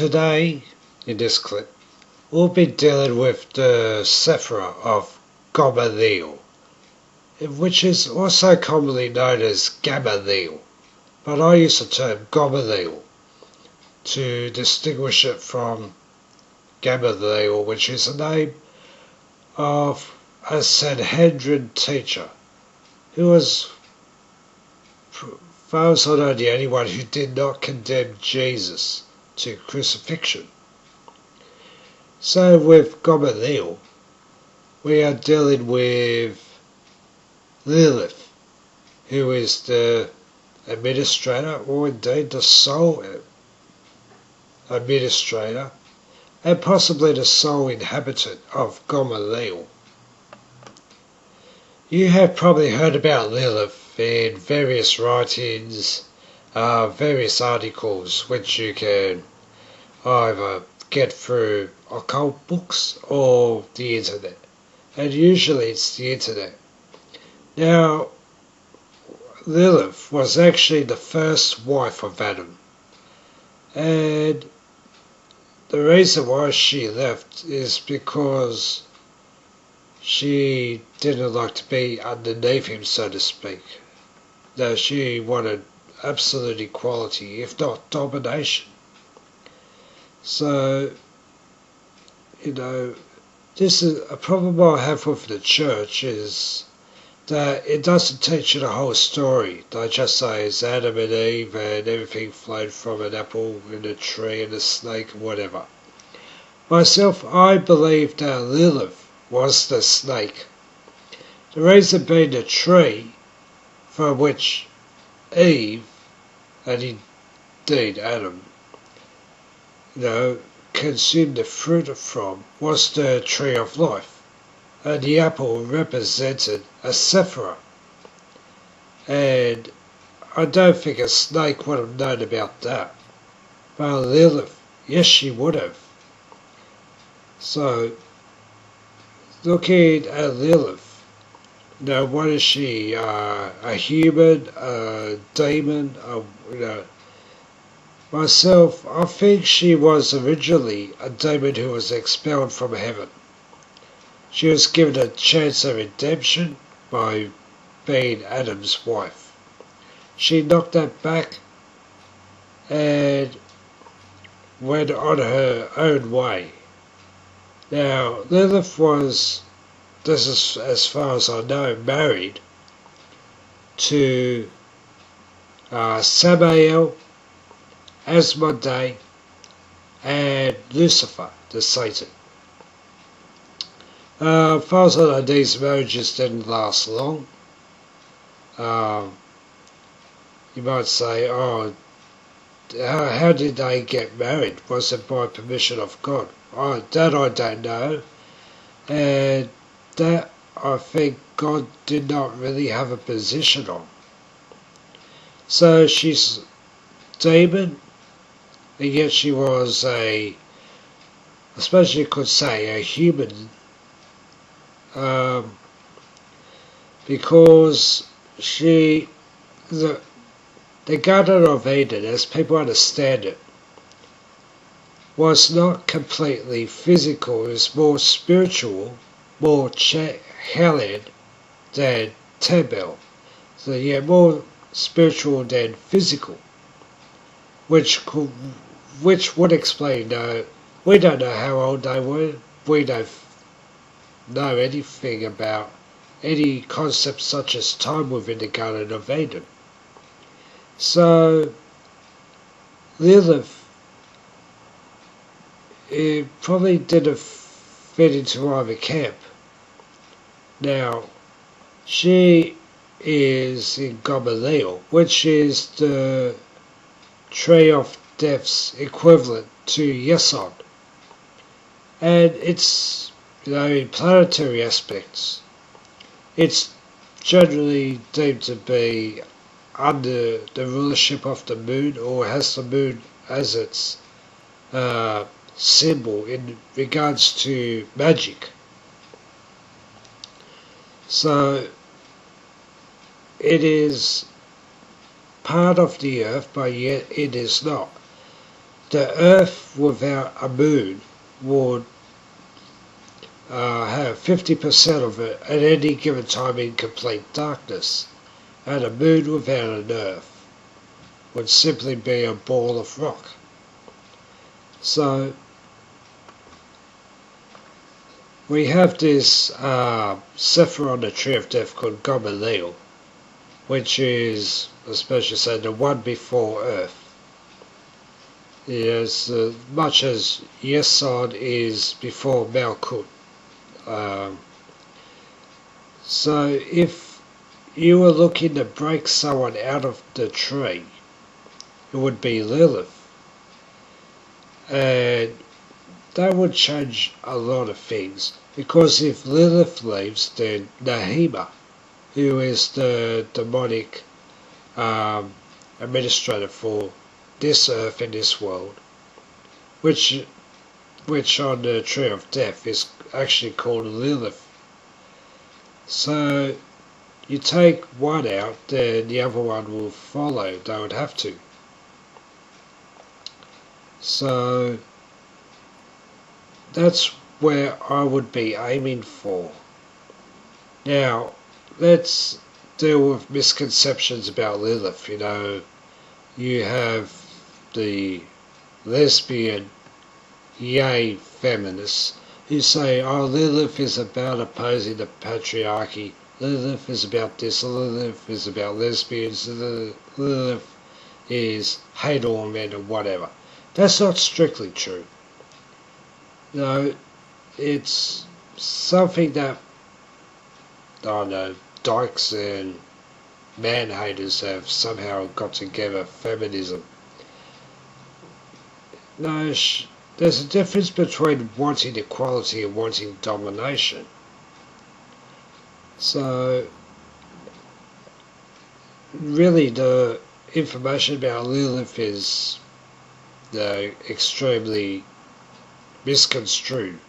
Today, in this clip, we'll be dealing with the Sephirah of Gamaliel, which is also commonly known as Gamaliel, but I use the term Gamaliel to distinguish it from Gamaliel, which is the name of a Sanhedrin teacher who was, as far as I know, the only one who did not condemn Jesus to crucifixion. So with Gamaliel, we are dealing with Lilith, who is the administrator, or indeed the sole administrator, and possibly the sole inhabitant of Gamaliel. You have probably heard about Lilith in various writings, various articles which you can either get through occult books or the internet, and usually it's the internet. Now, Lilith was actually the first wife of Adam, and the reason why she left is because she didn't like to be underneath him, so to speak. No, she wanted absolute equality, if not domination. So, this is a problem I have with the church, is that it doesn't teach you the whole story. They just say it's Adam and Eve and everything flowed from an apple and a tree and a snake and whatever. Myself, I believe that Lilith was the snake. The reason being the tree from which Eve, and indeed Adam, consumed the fruit from, was the tree of life, and the apple represented a Sephirah. And I don't think a snake would have known about that, but Lilith, yes, she would have. So, looking at Lilith, what is she? A human, a demon? Myself, I think she was originally a demon who was expelled from heaven. She was given a chance of redemption by being Adam's wife. She knocked that back and went on her own way. Now, Lilith was, this is as far as I know, married to Samael, Asmodai, and Lucifer, the Satan. As far as I know, these marriages didn't last long. You might say, oh, how did they get married? Was it by permission of God? That I don't know. And that I think God did not really have a position on. So she's demon, and yet she was I suppose you could say, a human, because the Garden of Eden, as people understand it, was not completely physical. It was more spiritual, more Heled than Tebel. So yeah, more spiritual than physical, which would explain. We don't know how old they were. We don't know anything about any concepts such as time within the Garden of Eden. So Lilith, it probably didn't fit into either camp. Now, she is in Gamaliel, which is the tree of death's equivalent to Yesod. And it's, in planetary aspects, it's generally deemed to be under the rulership of the moon, or has the moon as its symbol in regards to magic. So it is part of the earth, but yet it is not. the Earth without a moon would have 50% of it at any given time in complete darkness, and a moon without an Earth would simply be a ball of rock. So we have this Zephyr on the Tree of Death called Gamaliel, which is, especially say, the one before Earth. Yes, much as Yesod is before Malkut. So if you were looking to break someone out of the tree, it would be Lilith. And that would change a lot of things, because if Lilith leaves, then Nahima, who is the demonic administrator for this earth and this world, which on the Tree of Death is actually called Lilith. So you take one out, then the other one will follow. They would have to. So that's where I would be aiming for. Now, let's deal with misconceptions about Lilith. You know, you have the lesbian yay feminists who say, oh, Lilith is about opposing the patriarchy, Lilith is about this, Lilith is about lesbians, Lilith is hate all men or whatever. That's not strictly true. No, it's something that, I don't know, dykes and man-haters have somehow got together, feminism. No, there's a difference between wanting equality and wanting domination. So, really the information about Lilith is extremely misconstrued.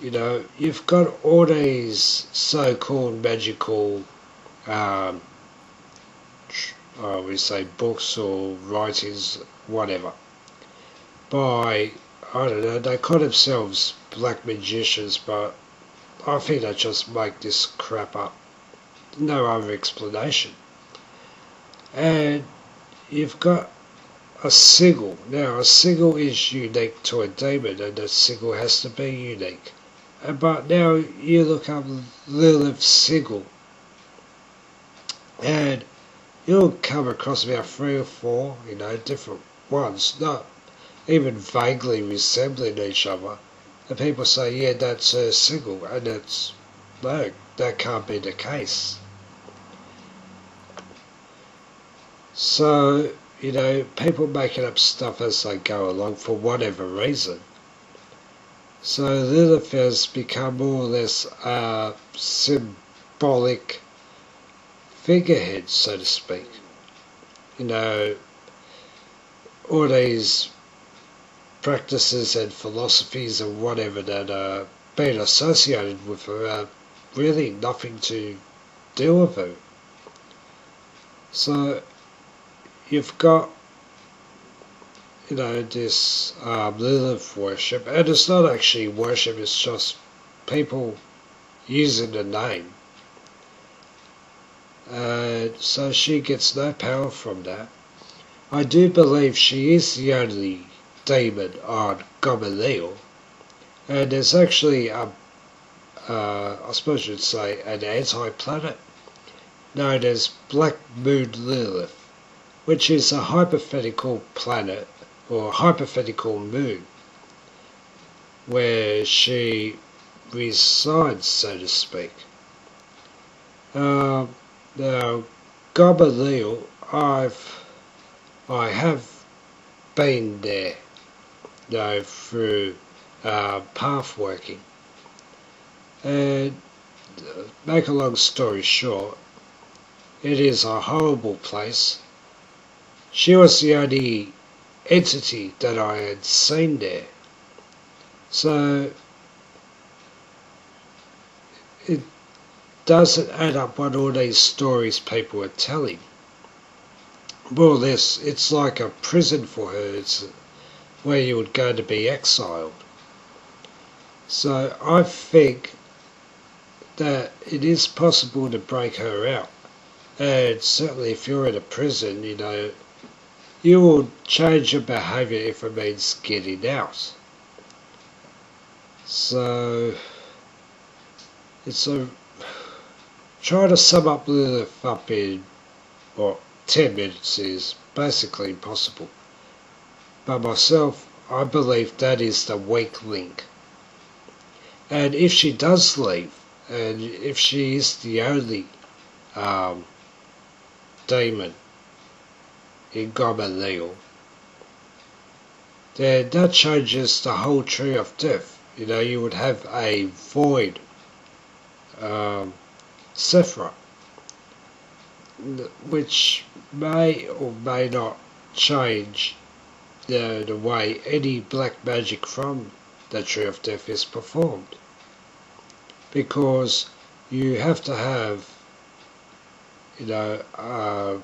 You know, you've got all these so-called magical, we say books or writings, whatever, by, I don't know, they call themselves black magicians, but I think they just make this crap up. No other explanation. And you've got a sigil. Now, a sigil is unique to a demon, and a sigil has to be unique. But now you look up Lilith's sigil, and you'll come across about 3 or 4, you know, different ones, not even vaguely resembling each other. And people say, yeah, that's her sigil, and it's, no, that can't be the case. So, you know, people making up stuff as they go along for whatever reason. So Lilith has become more or less a symbolic figurehead, so to speak. You know, all these practices and philosophies and whatever that are being associated with her are really nothing to do with her. So you've got, you know, this Lilith worship, and it's not actually worship, it's just people using the name. So she gets no power from that. I do believe she is the only demon on Gamaliel, and there's actually I suppose you'd say an anti-planet known as Black Moon Lilith, which is a hypothetical planet or hypothetical moon where she resides, so to speak. Now, Gamaliel, I have been there, you know, through path working, and make a long story short, it is a horrible place. She was the only entity that I had seen there. So it doesn't add up what all these stories people are telling. more or less, it's like a prison for her. It's where you would go to be exiled. So I think that it is possible to break her out. And certainly if you're in a prison, you will change your behaviour if it means getting out. So it's a trying to sum up Lilith up in 10 minutes is basically impossible. But myself, I believe that is the weak link. And if she does leave, and if she is the only demon in Gamaliel, then that changes the whole tree of death. You would have a void Sephra, which may or may not change the way any black magic from the Tree of Death is performed. Because you have to have, a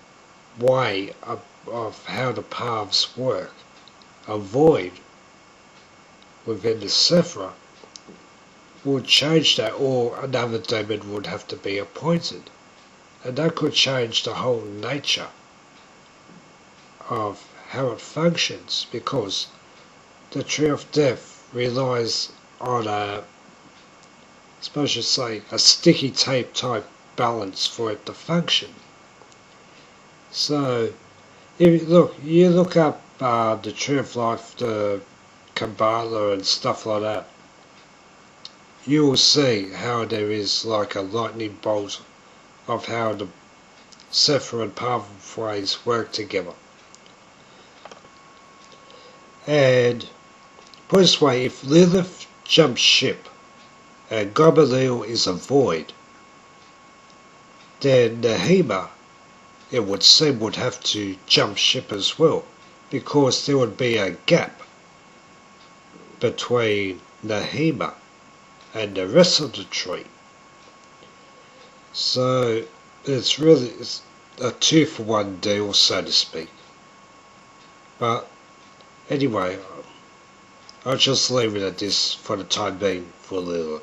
way of how the paths work. A void within the Sephra would change that, or another demon would have to be appointed. And that could change the whole nature of how it functions, because the Tree of Death relies on a sticky tape type balance for it to function. So, if you look up the Tree of Life, the Kabbalah and stuff like that, you will see how there is like a lightning bolt of how the Sephra and pathways work together. And put this way, if Lilith jumps ship and Gamaliel is a void, then Nehema, it would seem, would have to jump ship as well, because there would be a gap between Nehema and the rest of the tree. So it's really a 2-for-1 deal, so to speak. But anyway, I'll just leave it at this for the time being for Lilith.